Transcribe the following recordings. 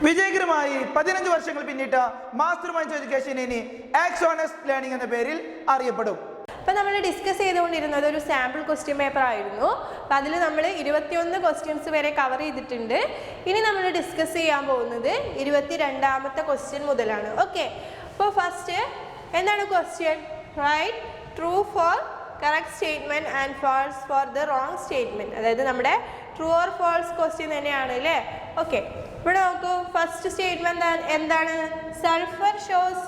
വിജയകരമായി 15 വർഷങ്ങൾ പിന്നിട്ട മാസ്റ്റർ മൈൻഡ് എഡ്യൂക്കേഷൻ ഇനി ആക്സോണസ് ലേണിംഗ് എന്ന പേരിൽ അറിയപ്പെടും. അപ്പോൾ നമ്മൾ ഡിസ്കസ് ചെയ്തുകൊണ്ടിരുന്നത് ഒരു സാമ്പിൾ ക്വസ്റ്റ്യൻ പേപ്പർ ആയിരുന്നു. അപ്പോൾ അതിൽ നമ്മൾ 21 ക്വസ്റ്റ്യൻസ് വരെ കവർ ചെയ്തിട്ടുണ്ട്. ഇനി നമ്മൾ ഡിസ്കസ് ചെയ്യാൻ പോകുന്നത് 22ാമത്തെ ക്വസ്റ്റ്യൻ മുതലാണ്. ഓക്കെ, അപ്പോൾ ഫസ്റ്റ് എന്താണ് question? Right true for correct statement and false for the wrong statement. അതായത് നമ്മുടെ ട്രൂ ഓർ ഫാൾസ് ക്വസ്റ്റ്യൻ തന്നെയാണ് അല്ലേ. ഓക്കെ, ഇവിടെ നോക്കൂ. ഫസ്റ്റ് സ്റ്റേറ്റ്മെൻറ്റ് എന്താണ്? Sulphur shows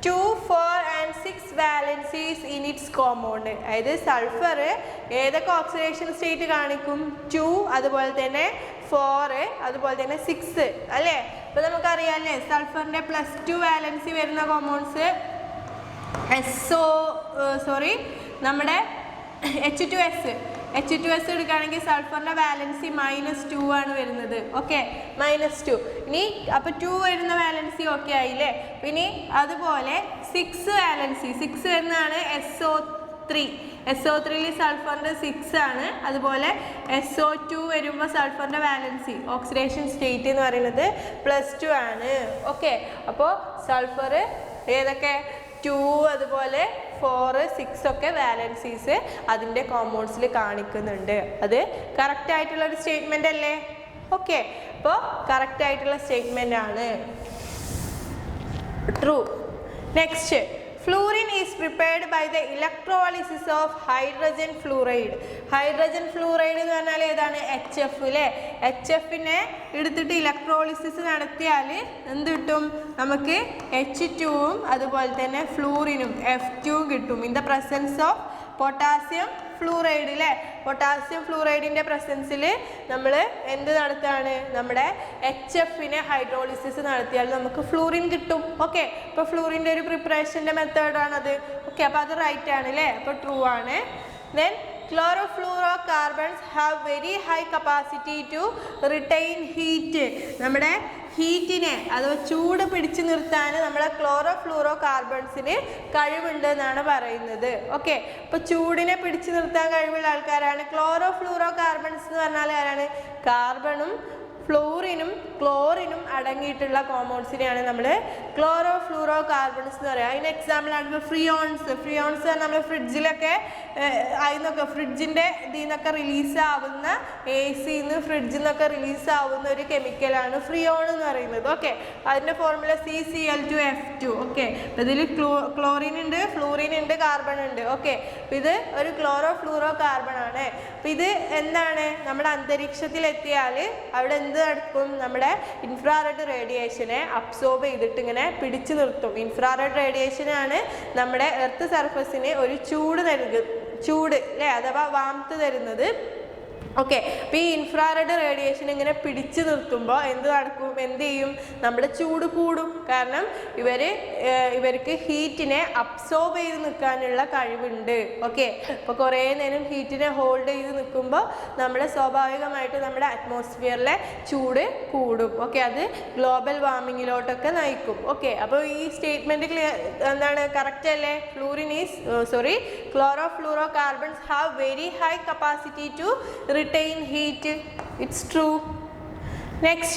2, 4 and 6 valencies in its compound. അതായത് സൾഫർ ഏതൊക്കെ ഓക്സിഡേഷൻ സ്റ്റേറ്റ് കാണിക്കും? 2, അതുപോലെ തന്നെ 4, അതുപോലെ തന്നെ 6 അല്ലേ. ഇപ്പോൾ നമുക്കറിയാം അല്ലേ, സൾഫറിൻ്റെ +2 വാലൻസി വരുന്ന കോമ്പൗണ്ട്സ് നമ്മുടെ H2S എടുക്കുകയാണെങ്കിൽ സൾഫറിൻ്റെ വാലൻസി -2 ആണ് വരുന്നത്. ഓക്കെ, -2. ഇനി അപ്പോൾ 2 വരുന്ന വാലൻസി ഓക്കെ ആയില്ലേ. ഇനി അതുപോലെ 6 വാലൻസി 6 വരുന്നതാണ് SO3 സൾഫറിൻ്റെ 6 ആണ്. അതുപോലെ SO2 വരുമ്പോൾ സൾഫറിൻ്റെ വാലൻസി ഓക്സിഡേഷൻ സ്റ്റേറ്റ് എന്ന് പറയുന്നത് +2 ആണ്. ഓക്കെ, അപ്പോൾ സൾഫർ ഏതൊക്കെ 2, അതുപോലെ 4, 6 ഒക്കെ വാലൻസീസ് അതിൻ്റെ കോമ്പൗണ്ട്സിൽ കാണിക്കുന്നുണ്ട്. അത് കറക്റ്റ് ആയിട്ടുള്ളൊരു സ്റ്റേറ്റ്മെൻ്റ് അല്ലേ. ഓക്കെ, അപ്പോൾ കറക്റ്റ് ആയിട്ടുള്ള സ്റ്റേറ്റ്മെൻ്റ് ആണ്, true. Next, fluorine is prepared by the electrolysis of hydrogen fluoride. Hydrogen fluoride എന്ന് പറഞ്ഞാൽ ഏതാണ്? HF അല്ലേ. HFനെ എടുത്തിട്ട് ഇലക്ട്രോളിസിസ് നടത്തിയാൽ എന്ത് കിട്ടും? നമുക്ക് H2ഉം അതുപോലെ തന്നെ ഫ്ലൂറിനും F2ഉം കിട്ടും. In the presence of potassium fluoride അല്ലേ. പൊട്ടാസ്യം ഫ്ലൂറൈഡിൻ്റെ പ്രസൻസിൽ നമ്മൾ എന്ത് നടത്തുകയാണ്? നമ്മുടെ HFനെ ഹൈഡ്രോളിസിസ് നടത്തിയാൽ നമുക്ക് ഫ്ലൂറിൻ കിട്ടും. ഓക്കെ, ഇപ്പോൾ ഫ്ലൂറിൻ്റെ ഒരു പ്രിപ്പറേഷൻ്റെ മെത്തേഡാണത്. ഓക്കെ, അപ്പോൾ അത് റൈറ്റ് ആണ് അല്ലേ. അപ്പോൾ ട്രൂ ആണ്. Then chlorofluorocarbons have very high capacity to retain heat. നമ്മുടെ ഹീറ്റിനെ അഥവാ ചൂട് പിടിച്ചു നിർത്താൻ നമ്മുടെ ക്ലോറോഫ്ലൂറോകാർബൺസിന് കഴിവുണ്ട് എന്നാണ് പറയുന്നത്. ഓക്കെ, അപ്പോൾ ചൂടിനെ പിടിച്ചു നിർത്താൻ കഴിവുള്ള ആൾക്കാരാണ് ക്ലോറോഫ്ലൂറോകാർബൺസ് എന്ന് പറഞ്ഞാൽ ആരാണ്? കാർബണും ഫ്ലൂറിനും ക്ലോറിനും അടങ്ങിയിട്ടുള്ള കോമ്പൗണ്ട്സിനെയാണ് നമ്മൾ ക്ലോറോഫ്ലൂറോകാർബൺസ് എന്ന് പറയുക. അതിന് എക്സാമ്പിളാണ് ഫ്രിയോൺസ് നമ്മൾ ഫ്രിഡ്ജിലൊക്കെ ഫ്രിഡ്ജിൻ്റെ ഇതിൽ നിന്നൊക്കെ റിലീസാവുന്ന AC-ന്ന് ഫ്രിഡ്ജിൽ നിന്നൊക്കെ റിലീസാവുന്ന ഒരു കെമിക്കലാണ് ഫ്രിയോൺ എന്ന് പറയുന്നത്. ഓക്കെ, അതിൻ്റെ ഫോർമുല CCl2F2. ഓക്കെ, ഇതിൽ ക്ലോറിൻ ഉണ്ട്, ഫ്ലൂറിൻ ഉണ്ട്, കാർബൺ ഉണ്ട്. ഓക്കെ, ഇത് ഒരു ക്ലോറോഫ്ലൂറോ കാർബൺ ആണ്. അപ്പം ഇത് എന്താണ്? നമ്മുടെ അന്തരീക്ഷത്തിലെത്തിയാൽ അവിടെ എന്ത് നടക്കും? നമ്മുടെ ഇൻഫ്രാറെഡ് റേഡിയേഷനെ അബ്സോർബ് ചെയ്തിട്ട് ഇങ്ങനെ പിടിച്ചു നിർത്തും. ഇൻഫ്രാറെഡ് റേഡിയേഷനാണ് നമ്മുടെ എർത്ത് സർഫസിന് ഒരു ചൂട് അല്ലേ, അഥവാ വാംത്ത് തരുന്നത്. ഓക്കെ, അപ്പോൾ ഈ ഇൻഫ്രാറെഡ് റേഡിയേഷൻ ഇങ്ങനെ പിടിച്ചു നിർത്തുമ്പോൾ എന്ത് ചെയ്യും? നമ്മുടെ ചൂട് കൂടും. കാരണം ഇവർക്ക് ഹീറ്റിനെ അബ്സോർബ് ചെയ്ത് നിൽക്കാനുള്ള കഴിവുണ്ട്. ഓക്കെ, അപ്പോൾ കുറേ നേരം ഹീറ്റിനെ ഹോൾഡ് ചെയ്ത് നിൽക്കുമ്പോൾ സ്വാഭാവികമായിട്ട് നമ്മുടെ അറ്റ്മോസ്ഫിയറിലെ ചൂട് കൂടും. ഓക്കെ, അത് ഗ്ലോബൽ വാർമിങ്ങിലോട്ടൊക്കെ നയിക്കും. ഓക്കെ, അപ്പോൾ ഈ സ്റ്റേറ്റ്മെൻറ്റ് എന്താണ്? കറക്റ്റ് അല്ലേ? chlorofluorocarbons have very high capacity to retain heat. It's true. Next,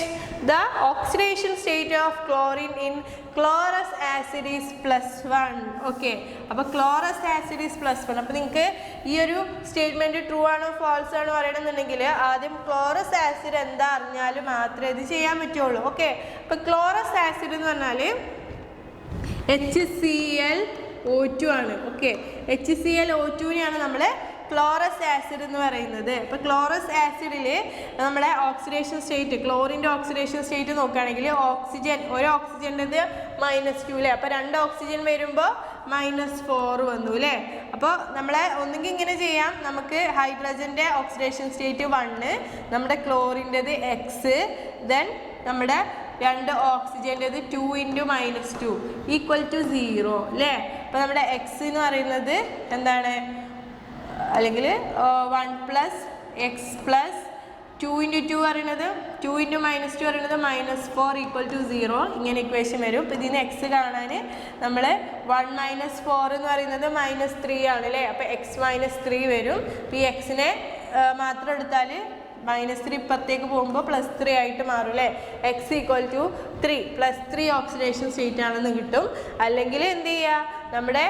the oxidation state of chlorine in chlorous acid is +1. Okay, അപ്പോൾ ക്ലോറസ് ആസിഡ് ഈസ് +1. അപ്പോൾ നിങ്ങൾക്ക് ഈ ഒരു സ്റ്റേറ്റ്മെൻറ്റ് ട്രൂ ആണോ ഫാൾസ് ആണോ അറിയണമെന്നുണ്ടെങ്കിൽ ആദ്യം ക്ലോറസ് ആസിഡ് എന്താ അറിഞ്ഞാൽ മാത്രമേ ഇത് ചെയ്യാൻ പറ്റുള്ളൂ. ഓക്കെ, അപ്പോൾ ക്ലോറസ് ആസിഡ് എന്ന് പറഞ്ഞാൽ HClO2 ആണ്. ഓക്കെ, HClO2നെയാണ് നമ്മൾ ക്ലോറസ് ആസിഡ് എന്ന് പറയുന്നത്. ഇപ്പോൾ ക്ലോറസ് ആസിഡിൽ നമ്മുടെ ഓക്സിഡേഷൻ സ്റ്റേറ്റ്, ക്ലോറിൻ്റെ ഓക്സിഡേഷൻ സ്റ്റേറ്റ് നോക്കുകയാണെങ്കിൽ ഒരു ഓക്സിജൻ്റെത് -2 അല്ലേ. അപ്പോൾ 2 ഓക്സിജൻ വരുമ്പോൾ -4 വന്നു അല്ലേ. അപ്പോൾ നമ്മളെ ഒന്നുകിൽ ഇങ്ങനെ ചെയ്യാം, നമുക്ക് ഹൈഡ്രജൻ്റെ ഓക്സിഡേഷൻ സ്റ്റേറ്റ് 1, നമ്മുടെ ക്ലോറിൻ്റെത് X, ദെൻ നമ്മുടെ 2 ഓക്സിജൻ്റെത് 2 × -2 = 0 അല്ലേ. അപ്പോൾ നമ്മുടെ X എന്ന് പറയുന്നത് എന്താണ്? അല്ലെങ്കിൽ 1 + X + 2 × 2 പറയുന്നത് 2 × -2 പറയുന്നത് -4 = 0. ഇങ്ങനെ ഇക്വേഷൻ വരും. അപ്പോൾ ഇതിന് X കാണാൻ നമ്മൾ 1 - 4 എന്ന് പറയുന്നത് -3 ആണ് അല്ലേ. അപ്പോൾ X - 3 വരും. അപ്പോൾ ഈ Xനെ മാത്രം എടുത്താൽ -3 ഇപ്പുറത്തേക്ക് പോകുമ്പോൾ +3 ആയിട്ട് മാറും അല്ലേ. x = 3 +3 ഓക്സിഡേഷൻ സ്റ്റേറ്റ് ആണെന്ന് കിട്ടും. അല്ലെങ്കിൽ എന്ത് ചെയ്യുക, നമ്മുടെ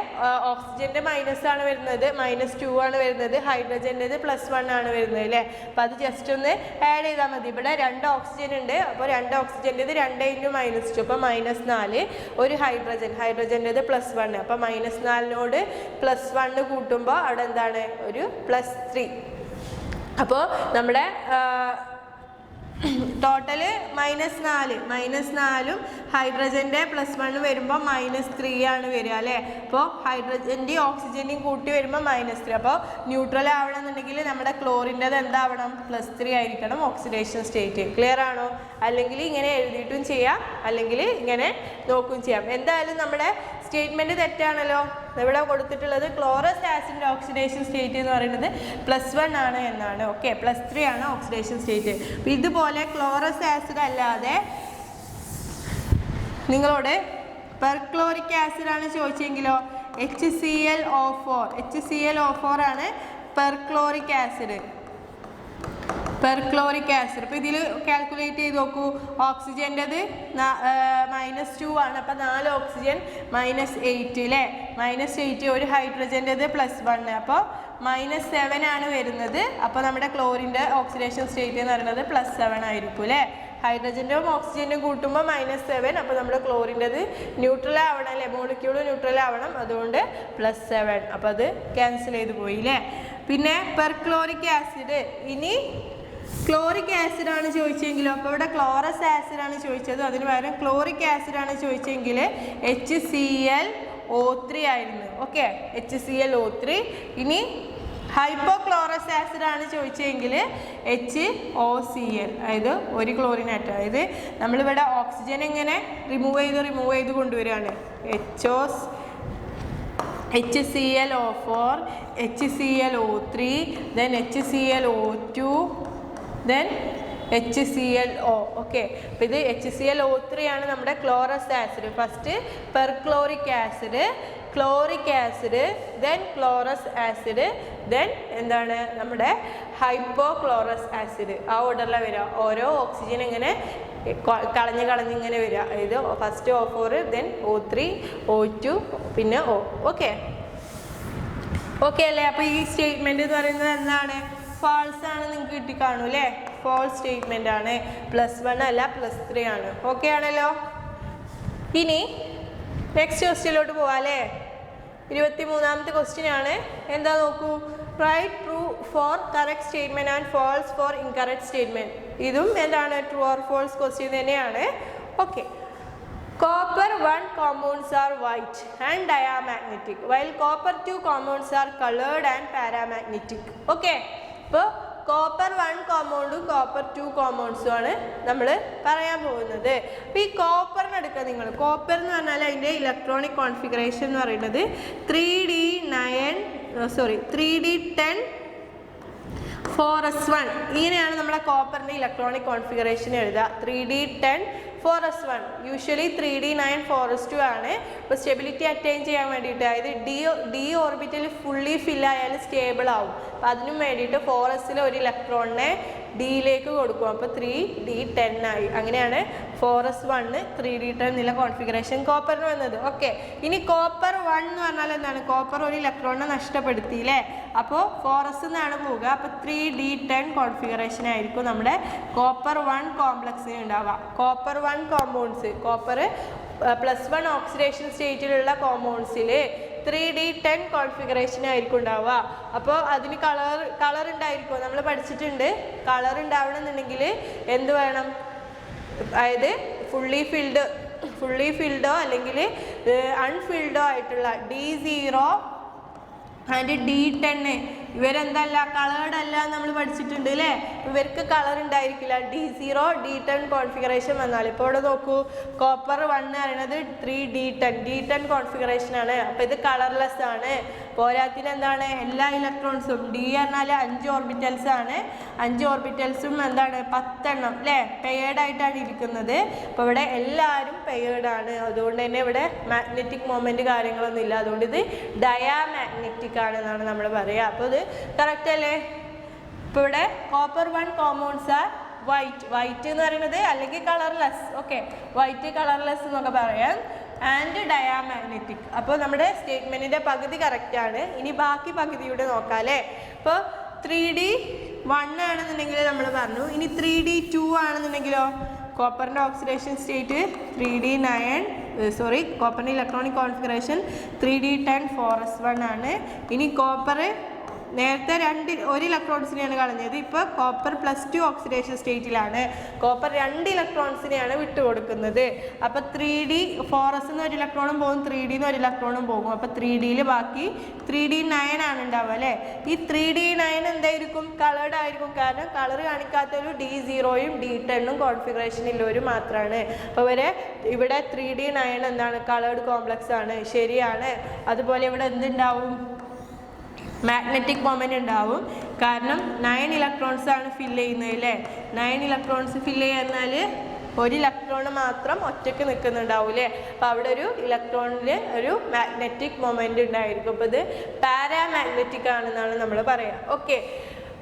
ഓക്സിജൻ്റെ മൈനസ് ആണ് വരുന്നത്, -2 ആണ് വരുന്നത്, ഹൈഡ്രജൻ്റെത് +1 ആണ് വരുന്നത് അല്ലേ. അപ്പോൾ അത് ജസ്റ്റ് ഒന്ന് ആഡ് ചെയ്താൽ മതി. ഇവിടെ 2 ഓക്സിജൻ ഉണ്ട്, അപ്പോൾ 2 ഓക്സിജൻ്റെത് 2 × -2 അപ്പോൾ -4. ഒരു ഹൈഡ്രജൻ്റെത് +1, അപ്പോൾ -4നോട് +1 കൂട്ടുമ്പോൾ അവിടെ എന്താണ് ഒരു +3. അപ്പോൾ നമ്മുടെ ടോട്ടല് -4 ഹൈഡ്രജൻ്റെ +1 വരുമ്പോൾ -3 ആണ് വരിക അല്ലേ. അപ്പോൾ ഹൈഡ്രജൻ്റെയും ഓക്സിജൻ്റെയും കൂട്ടി വരുമ്പോൾ -3. അപ്പോൾ ന്യൂട്രൽ ആവണമെന്നുണ്ടെങ്കിൽ നമ്മുടെ ക്ലോറിൻ്റെത് എന്താവണം, +3 ആയിരിക്കണം ഓക്സിഡേഷൻ സ്റ്റേറ്റ്. ക്ലിയർ ആണോ? അല്ലെങ്കിൽ ഇങ്ങനെ എഴുതിയിട്ടും ചെയ്യാം, അല്ലെങ്കിൽ ഇങ്ങനെ നോക്കുകയും ചെയ്യാം. എന്തായാലും നമ്മുടെ സ്റ്റേറ്റ്മെൻറ്റ് തെറ്റാണല്ലോ. ഇവിടെ കൊടുത്തിട്ടുള്ളത് ക്ലോറസ് ആസിഡിൻ്റെ ഓക്സിഡേഷൻ സ്റ്റേറ്റ് എന്ന് പറയുന്നത് +1 ആണ് എന്നാണ്. ഓക്കെ, +3 ആണ് ഓക്സിഡേഷൻ സ്റ്റേറ്റ്. അപ്പോൾ ഇതുപോലെ ക്ലോറസ് ആസിഡ് അല്ലാതെ നിങ്ങളോട് പെർക്ലോറിക് ആസിഡ് ആണ് ചോദിച്ചെങ്കിലോ HClO4 ആണ് പെർക്ലോറിക് ആസിഡ്. അപ്പോൾ ഇതിൽ കാൽക്കുലേറ്റ് ചെയ്ത് നോക്കൂ. ഓക്സിജൻ്റെത് -2 ആണ്, അപ്പോൾ 4 ഓക്സിജൻ -8 അല്ലേ. -8 ഒരു ഹൈഡ്രജൻ്റെത് +1, അപ്പോൾ -7 ആണ് വരുന്നത്. അപ്പോൾ നമ്മുടെ ക്ലോറിൻ്റെ ഓക്സിഡേഷൻ സ്റ്റേറ്റ് എന്ന് പറയുന്നത് +7 ആയിരിക്കും അല്ലേ. ഹൈഡ്രജൻ്റെയും ഓക്സിജൻ്റെയും കൂട്ടുമ്പോൾ -7, അപ്പോൾ നമ്മുടെ ക്ലോറിൻ്റെത് ന്യൂട്രൽ ആവണം അല്ലേ, മോളിക്യൂള് ന്യൂട്രൽ ആവണം, അതുകൊണ്ട് +7. അപ്പോൾ അത് ക്യാൻസൽ ചെയ്ത് പോയി അല്ലേ. പിന്നെ പെർക്ലോറിക് ആസിഡ്, ഇനി ക്ലോറിക് ആസിഡ് ആണ് ചോദിച്ചെങ്കിലോ, അപ്പോൾ ഇവിടെ ക്ലോറസ് ആസിഡ് ആണ് ചോദിച്ചത്, അതിന് പകരം ക്ലോറിക് ആസിഡ് ആണ് ചോദിച്ചെങ്കിൽ HClO3 ആയിരുന്നു. Okay, HClO3. ഇനി ഹൈപ്പോക്ലോറസ് ആസിഡ് ആണ് ചോദിച്ചെങ്കിൽ HOCl, അതായത് ഒരു ക്ലോറിൻ ആറ്റം. അതായത് നമ്മളിവിടെ ഓക്സിജൻ എങ്ങനെ റിമൂവ് ചെയ്ത് കൊണ്ടുവരികയാണ്. HClO4, HClO3, then HClO2, then HClO. Okay, അപ്പോൾ ഇത് HClO3 ആണ് നമ്മുടെ chlorous acid. First perchloric acid, chloric acid, then chlorous acid, then എന്താണ് നമ്മുടെ ഹൈപ്പോക്ലോറസ് ആസിഡ്. ആ ഓർഡറിലാണ് വരിക. ഓരോ ഓക്സിജൻ ഇങ്ങനെ കളഞ്ഞ് ഇങ്ങനെ വരിക. ഇത് first O4, then O3, O2, പിന്നെ O. ഓക്കെ അല്ലേ. അപ്പോൾ ഈ സ്റ്റേറ്റ്മെൻറ്റ് എന്ന് പറയുന്നത് എന്താണ്, ഫാൾസ് ആണ്. നിങ്ങൾക്ക് കിട്ടിക്കാണൂ അല്ലേ, ഫോൾസ് സ്റ്റേറ്റ്മെൻ്റ് ആണ്. +1 അല്ല, +3 ആണ്. ഓക്കെ ആണല്ലോ. ഇനി നെക്സ്റ്റ് ക്വസ്റ്റ്യനിലോട്ട് പോവാം അല്ലേ. 23ാമത്തെ ക്വസ്റ്റ്യൻ ആണ്. എന്താ നോക്കൂ, right true for correct statement and false for incorrect statement. ഇതും എന്താണ്, ട്രൂ ഓർ ഫോൾസ് ക്വസ്റ്റ്യൻ തന്നെയാണ്. Okay, copper 1 compounds are white and diamagnetic while copper 2 compounds are colored and paramagnetic. Okay, അപ്പോൾ copper 1 കോമ്പൗണ്ടും copper 2 കോമ്പൗണ്ട്സും ആണ് നമ്മൾ പറയാൻ പോകുന്നത്. അപ്പോൾ ഈ കോപ്പറിന് എടുക്കുക നിങ്ങൾ. കോപ്പർ എന്ന് പറഞ്ഞാൽ അതിൻ്റെ ഇലക്ട്രോണിക് കോൺഫിഗറേഷൻ എന്ന് പറയുന്നത് 3D10 4s1. ഇങ്ങനെയാണ് നമ്മുടെ കോപ്പറിൻ്റെ ഇലക്ട്രോണിക് കോൺഫിഗറേഷൻ എഴുതുക. 3D10 4s1. Usually 3D9 4s2 ആണ്. ഇപ്പോൾ സ്റ്റെബിലിറ്റി അറ്റൈൻ ചെയ്യാൻ വേണ്ടിയിട്ട്, അതായത് ഡി ഓർബിറ്റൽ ഫുള്ളി ഫില്ലായാൽ സ്റ്റേബിൾ ആവും. അപ്പോൾ അതിനും വേണ്ടിയിട്ട് 4s ഒരു ഇലക്ട്രോണിനെ ഡിയിലേക്ക് കൊടുക്കും. അപ്പോൾ 3D10 ആയി. അങ്ങനെയാണ് 4s1 3D10 എന്നുള്ള കോൺഫിഗറേഷൻ കോപ്പറിന് വന്നത്. ഓക്കെ, ഇനി കോപ്പർ 1 എന്ന് പറഞ്ഞാൽ എന്താണ്, കോപ്പർ ഒരു ഇലക്ട്രോണിനെ നഷ്ടപ്പെടുത്തിയില്ലേ, അപ്പോൾ 4s എന്നാണ് പോവുക. അപ്പോൾ 3D10 കോൺഫിഗറേഷൻ ആയിരിക്കും നമ്മുടെ കോപ്പർ 1 കോംപ്ലക്സിന് ഉണ്ടാവുക. കോപ്പർ 1 കോമ്പൗണ്ട്സ്, കോപ്പർ +1 ഓക്സിഡേഷൻ സ്റ്റേറ്റിലുള്ള കോമ്പൗണ്ട്സിൽ 3D10 കോൺഫിഗറേഷൻ ആയിരിക്കും ഉണ്ടാവുക. അപ്പോൾ അതിന് കളർ ഉണ്ടായിരിക്കും. നമ്മൾ പഠിച്ചിട്ടുണ്ട്, കളർ ഉണ്ടാവണമെന്നുണ്ടെങ്കിൽ എന്ത് വേണം, അതായത് ഫുള്ളി ഫിൽഡോ അല്ലെങ്കിൽ അൺഫിൽഡോ ആയിട്ടുള്ള D0 ആൻഡ് D10 ഇവരെന്തല്ല, കളേർഡ് അല്ല നമ്മൾ പഠിച്ചിട്ടുണ്ട് അല്ലേ. ഇവർക്ക് കളർ ഉണ്ടായിരിക്കില്ല. D0 D10 കോൺഫിഗറേഷൻ വന്നാൽ, ഇപ്പോൾ ഇവിടെ നോക്കൂ, കോപ്പർ 1 പറയുന്നത് 3D10 കോൺഫിഗറേഷൻ ആണ്. അപ്പോൾ ഇത് കളർലെസ് ആണ്. പോരാത്തിന് എന്താണ്, എല്ലാ ഇലക്ട്രോൺസും D പറഞ്ഞാൽ 5 ഓർബിറ്റൽസ് ആണ്. 5 ഓർബിറ്റൽസും എന്താണ് 10 എണ്ണം അല്ലേ, പെയേർഡ് ആയിട്ടാണ് ഇരിക്കുന്നത്. അപ്പോൾ ഇവിടെ എല്ലാവരും പെയേർഡ് ആണ്. അതുകൊണ്ട് തന്നെ ഇവിടെ മാഗ്നറ്റിക് മൊമെൻറ്റ് കാര്യങ്ങളൊന്നും ഇല്ല. അതുകൊണ്ട് ഇത് ഡയാമാഗ്നറ്റിക് ആണെന്നാണ് നമ്മൾ പറയുക. അപ്പോൾ ഇത് കറക്റ്റ് അല്ലേ. ഇപ്പോൾ ഇവിടെ കോപ്പർ 1 കോമ്പൗണ്ട്സ് ആർ വൈറ്റ് എന്ന് പറയുന്നത് അല്ലെങ്കിൽ കളർലെസ്. ഓക്കെ, വൈറ്റ് കളർലെസ് എന്നൊക്കെ പറയാം. And diamagnetic. അപ്പോൾ നമ്മുടെ സ്റ്റേറ്റ്മെന്റിന്റെ പകുതി കറക്റ്റ് ആണ്. ഇനി ബാക്കി പകുതിയുടെ നോക്കാം അല്ലേ. ഇപ്പോൾ 3D1 ആണെന്നുണ്ടെങ്കിൽ നമ്മൾ പറഞ്ഞു. ഇനി 3D2 ആണെന്നുണ്ടെങ്കിലോ കോപ്പറിൻ്റെ ഓക്സിഡേഷൻ സ്റ്റേറ്റ് 3D9 കോപ്പറിൻ്റെ ഇലക്ട്രോണിക് കോൺഫിഗറേഷൻ 3D10 4s1 ആണ്. ഇനി കോപ്പർ നേരത്തെ ഒരു ഇലക്ട്രോൺസിനെയാണ് കളഞ്ഞത്. ഇപ്പോൾ കോപ്പർ +2 ഓക്സിഡേഷൻ സ്റ്റേറ്റിലാണ്. കോപ്പർ 2 ഇലക്ട്രോൺസിനെയാണ് വിട്ടുകൊടുക്കുന്നത്. അപ്പോൾ 3D 4s ഒരു ഇലക്ട്രോണും പോകും, 3D ഒരു ഇലക്ട്രോണും പോകും. അപ്പോൾ 3Dയിൽ ബാക്കി 3D9 ആണ് ഉണ്ടാവുക അല്ലേ. ഈ 3D9 എന്തായിരിക്കും? കളേർഡ് ആയിരിക്കും. കാരണം കളർ കാണിക്കാത്തൊരു D0യും D10ഉം കോൺഫിഗറേഷനിലൊരു മാത്രമാണ്. അപ്പോൾ ഇവിടെ 3D9 എന്താണ്? കളേർഡ് കോംപ്ലക്സ് ആണ്. ശരിയാണ്. അതുപോലെ ഇവിടെ എന്തുണ്ടാവും? മാഗ്നറ്റിക് മൊമെന്റ് ഉണ്ടാവും. കാരണം 9 ഇലക്ട്രോൺസ് ആണ് ഫില്ല് ചെയ്യുന്നത് അല്ലേ. 9 ഇലക്ട്രോൺസ് ഫില്ല് ചെയ്യാന്നാൽ ഒരു ഇലക്ട്രോൺ മാത്രം ഒറ്റയ്ക്ക് നിൽക്കുന്നുണ്ടാവും അല്ലേ. അപ്പോൾ അവിടെ ഒരു ഇലക്ട്രോണിൽ ഒരു മാഗ്നറ്റിക് മൊമെന്റ് ഉണ്ടായിരിക്കും. അപ്പോൾ ഇത് പാരാമാഗ്നറ്റിക് ആണെന്നാണ് നമ്മൾ പറയുക. ഓക്കെ,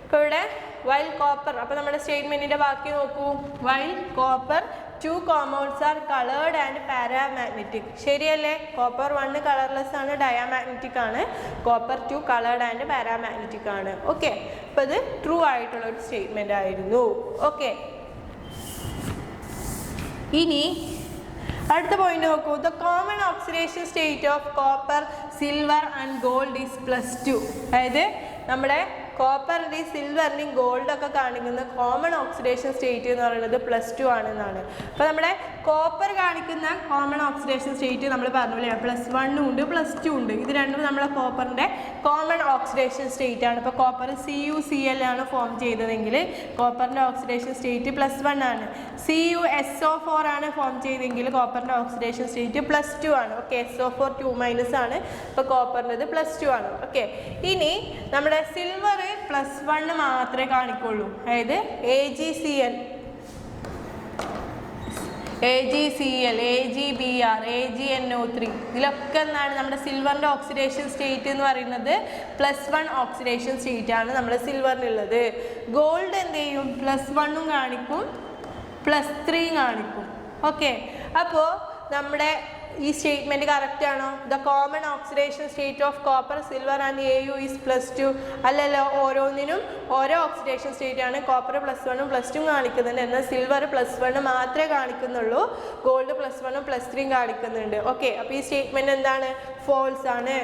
ഇപ്പോൾ ഇവിടെ വൈൽ കോപ്പർ. അപ്പോൾ നമ്മുടെ സ്റ്റേറ്റ്മെന്റിന്റെ ബാക്കി നോക്കൂ. While copper 2 compounds are colored and paramagnetic. ശരിയല്ലേ? കോപ്പർ 1 കളർലെസ് ആണ്, ഡയാമാഗ്നറ്റിക് ആണ്. കോപ്പർ 2 കളേർഡ് ആൻഡ് പാരാമാഗ്നറ്റിക് ആണ്. ഓക്കെ, അപ്പോൾ ഇത് ട്രൂ ആയിട്ടുള്ള ഒരു സ്റ്റേറ്റ്മെന്റ് ആയിരുന്നു. ഓക്കെ, ഇനി അടുത്ത പോയിന്റ് നോക്കൂ. The common oxidation state of copper, silver and gold is +2. അതായത് നമ്മുടെ കോപ്പറിൻ്റെയും സിൽവറിൻ്റെയും ഗോൾഡൊക്കെ കാണിക്കുന്ന കോമൺ ഓക്സിഡേഷൻ സ്റ്റേറ്റ് എന്ന് പറയുന്നത് +2 ആണെന്നാണ്. അപ്പോൾ നമ്മുടെ കോപ്പർ കാണിക്കുന്ന കോമൺ ഓക്സിഡേഷൻ സ്റ്റേറ്റ് നമ്മൾ പറഞ്ഞു അല്ലേ, +1 ഉണ്ട് +2 ഉണ്ട്. ഇത് രണ്ടും നമ്മളെ കോപ്പറിൻ്റെ കോമൺ ഓക്സിഡേഷൻ സ്റ്റേറ്റ് ആണ്. ഇപ്പോൾ കോപ്പർ CuCl ആണ് ഫോം ചെയ്തതെങ്കിൽ കോപ്പറിൻ്റെ ഓക്സിഡേഷൻ സ്റ്റേറ്റ് +1 ആണ്. CuSO4 ആണ് ഫോം ചെയ്തെങ്കിൽ കോപ്പറിൻ്റെ ഓക്സിഡേഷൻ സ്റ്റേറ്റ് +2 ആണ്. ഓക്കെ, SO4 2- ആണ്. ഇപ്പോൾ കോപ്പറിൻ്റെത് +2 ആണ്. ഓക്കെ, ഇനി നമ്മുടെ സിൽവർ +1 മാത്രമേ കാണിക്കുള്ളൂ. അതായത് AgCl, AgBr, AgNO3 ഇതിലൊക്കെ എന്താണ് നമ്മുടെ സിൽവറിൻ്റെ ഓക്സിഡേഷൻ സ്റ്റേറ്റ് എന്ന് പറയുന്നത് +1 ഓക്സിഡേഷൻ സ്റ്റേറ്റ് ആണ് നമ്മുടെ സിൽവറിനുള്ളത്. ഗോൾഡ് എന്ത് ചെയ്യും? +1 കാണിക്കും, +3 കാണിക്കും. ഓക്കെ, അപ്പോൾ നമ്മുടെ ഈ സ്റ്റേറ്റ്മെന്റ് കറക്റ്റ് ആണോ? The common oxidation state of copper, silver and Au is +2. അല്ലല്ലോ, ഓരോന്നിനും ഓരോ ഓക്സിഡേഷൻ സ്റ്റേറ്റ് ആണ്. കോപ്പർ +1ഉം +2 കാണിക്കുന്നുണ്ട്, എന്നാൽ സിൽവർ +1 മാത്രമേ കാണിക്കുന്നുള്ളൂ. ഗോൾഡ് +1ഉം +3 കാണിക്കുന്നുണ്ട്. ഓക്കെ, അപ്പോൾ ഈ സ്റ്റേറ്റ്മെന്റ് എന്താണ്? ഫോൾസ് ആണ്.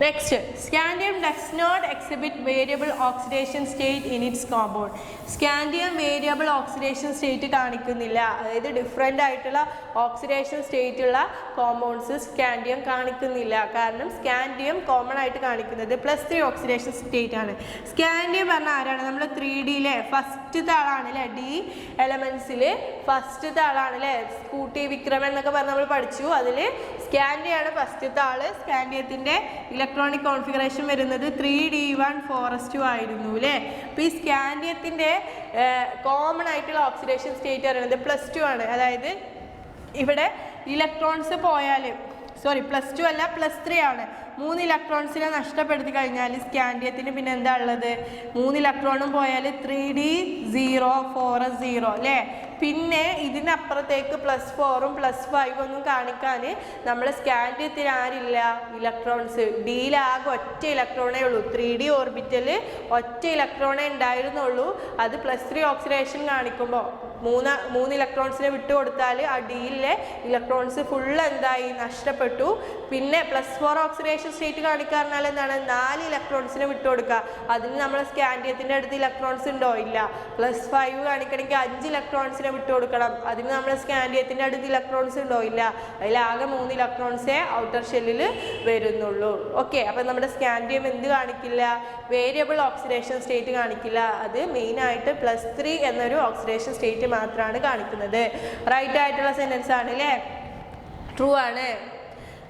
Next, scandium does not exhibit variable oxidation state in its compound. Scandium variable oxidation state കാണിക്കുന്നില്ല. അതായത് ഡിഫറെൻ്റ് ആയിട്ടുള്ള ഓക്സിഡേഷൻ സ്റ്റേറ്റ് ഉള്ള കോമ്പൗണ്ട്സ് സ്കാൻഡിയം കാണിക്കുന്നില്ല. കാരണം സ്കാൻഡിയം കോമൺ ആയിട്ട് കാണിക്കുന്നത് +3 ഓക്സിഡേഷൻ സ്റ്റേറ്റ് ആണ്. സ്കാൻഡിയം പറഞ്ഞാൽ ആരാണ്? നമ്മൾ 3Dയിലെ ഫസ്റ്റത്തെ ആളാണ് അല്ലേ. D എലമെൻസിൽ ഫസ്റ്റത്തെ ആളാണ് അല്ലേ. സ്കൂട്ടി വിക്രമൻ എന്നൊക്കെ പറഞ്ഞ് നമ്മൾ പഠിച്ചു. അതിൽ സ്കാൻഡിയാണ് ഫസ്റ്റത്തെ ആള്. സ്കാൻഡിയത്തിൻ്റെ ഇലക്ട്രോണിക് കോൺഫിഗറേഷൻ വരുന്നത് 3D1 4s2 ആയിരുന്നു അല്ലേ. അപ്പോൾ ഈ സ്കാൻഡിയത്തിൻ്റെ കോമൺ ആയിട്ടുള്ള ഓക്സിഡേഷൻ സ്റ്റേറ്റ് പറയുന്നത് +2 ആണ്. അതായത് ഇവിടെ ഇലക്ട്രോൺസ് പോയാൽ +2 അല്ല +3 ആണ്. 3 ഇലക്ട്രോൺസിനെ നഷ്ടപ്പെടുത്തി കഴിഞ്ഞാൽ സ്കാൻഡിയത്തിന് പിന്നെ എന്താ ഉള്ളത്? 3 ഇലക്ട്രോണും പോയാൽ 3D0 4s0 അല്ലേ. പിന്നെ ഇതിനപ്പുറത്തേക്ക് +4ഉം +5 ഒന്നും കാണിക്കാൻ നമ്മുടെ സ്കാൻഡിയത്തിന് ആരില്ല? ഇലക്ട്രോൺസ്. ഡിയിലാകെ ഒറ്റ ഇലക്ട്രോണേ ഉള്ളൂ. 3D ഓർബിറ്റൽ ഒറ്റ ഇലക്ട്രോണേ ഉണ്ടായിരുന്നുള്ളൂ. അത് +3 ഓക്സിഡേഷൻ കാണിക്കുമ്പോൾ 3 ഇലക്ട്രോൺസിനെ വിട്ടുകൊടുത്താൽ ആ ഡിയിലെ ഇലക്ട്രോൺസ് ഫുള്ള് എന്തായി? നഷ്ടപ്പെട്ടു. പിന്നെ +4 ഓക്സിഡേഷൻ സ്റ്റേറ്റ് കാണിക്കാറിനാൽ എന്താണ്? 4 ഇലക്ട്രോൺസിനെ വിട്ടുകൊടുക്കുക. അതിന് നമ്മൾ സ്കാൻഡിയത്തിൻ്റെ അടുത്ത് ഇലക്ട്രോൺസ് ഉണ്ടോ? ഇല്ല. +5 കാണിക്കണമെങ്കിൽ 5 ഇലക്ട്രോൺസിനെ വിട്ടുകൊടുക്കണം. അതിന് നമ്മൾ സ്കാൻഡിയത്തിൻ്റെ അടുത്ത് ഇലക്ട്രോൺസ് ഉണ്ടോ? ഇല്ല. അതിലാകെ 3 ഇലക്ട്രോൺസേ ഔട്ടർ ഷെല്ലിൽ വരുന്നുള്ളൂ. ഓക്കെ, അപ്പം നമ്മുടെ സ്കാൻഡിയം എന്ത് കാണിക്കില്ല? വേരിയബിൾ ഓക്സിഡേഷൻ സ്റ്റേറ്റ് കാണിക്കില്ല. അത് മെയിനായിട്ട് +3 എന്നൊരു ഓക്സിഡേഷൻ സ്റ്റേറ്റ് മാത്രമാണ് കാണിക്കുന്നത്. റൈറ്റ് ആയിട്ടുള്ള സെൻറ്റൻസ് ആണ് അല്ലേ. ട്രൂ ആണ്.